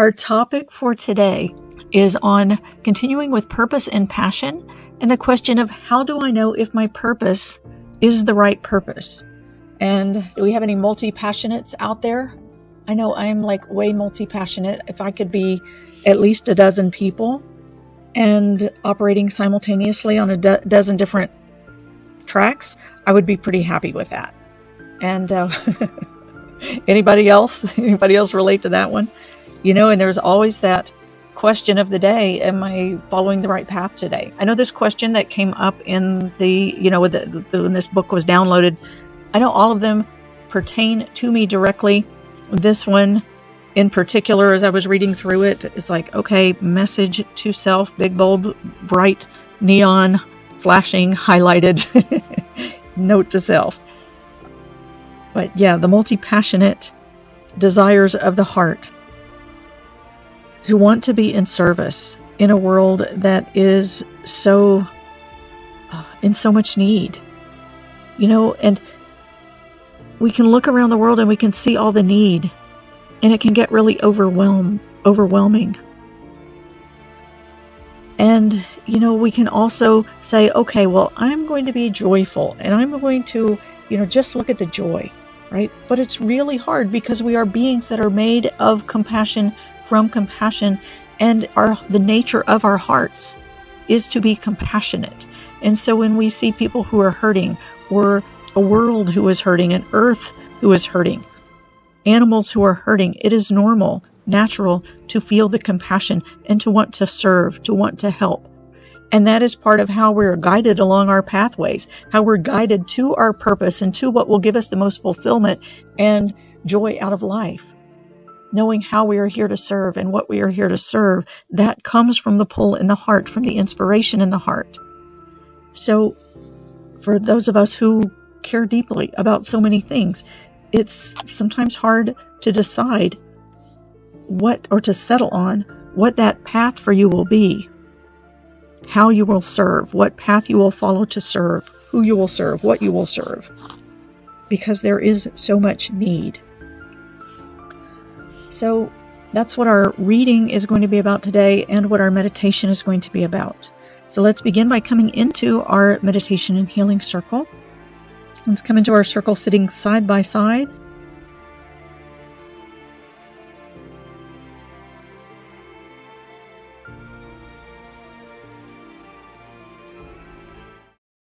Our topic for today is on continuing with purpose and passion, and the question of how do I know if my purpose is the right purpose? And do we have any multi-passionates out there? I know I'm like way multi-passionate. If I could be at least a dozen people and operating simultaneously on a dozen different tracks, I would be pretty happy with that. And anybody else relate to that one? You know, and there's always that question of the day, am I following the right path today? I know this question that came up in when this book was downloaded, I know all of them pertain to me directly. This one in particular, as I was reading through it, it's like, okay, message to self, big, bold, bright, neon, flashing, highlighted note to self. But yeah, the multi-passionate desires of the heart to want to be in service in a world that is so in so much need, and we can look around the world and we can see all the need, and it can get really overwhelming. And, we can also say, okay, well, I'm going to be joyful and I'm going to, just look at the joy, right? But it's really hard because we are beings that are made of compassion, from compassion, and the nature of our hearts is to be compassionate. And so when we see people who are hurting, or a world who is hurting, an earth who is hurting, animals who are hurting, it is normal, natural to feel the compassion and to want to serve, to want to help. And that is part of how we're guided along our pathways, how we're guided to our purpose and to what will give us the most fulfillment and joy out of life. Knowing how we are here to serve and what we are here to serve, that comes from the pull in the heart, from the inspiration in the heart. So for those of us who care deeply about so many things, it's sometimes hard to decide to settle on what that path for you will be, how you will serve, what path you will follow to serve, who you will serve, what you will serve, because there is so much need. So that's what our reading is going to be about today and what our meditation is going to be about. So let's begin by coming into our meditation and healing circle. Let's come into our circle sitting side by side.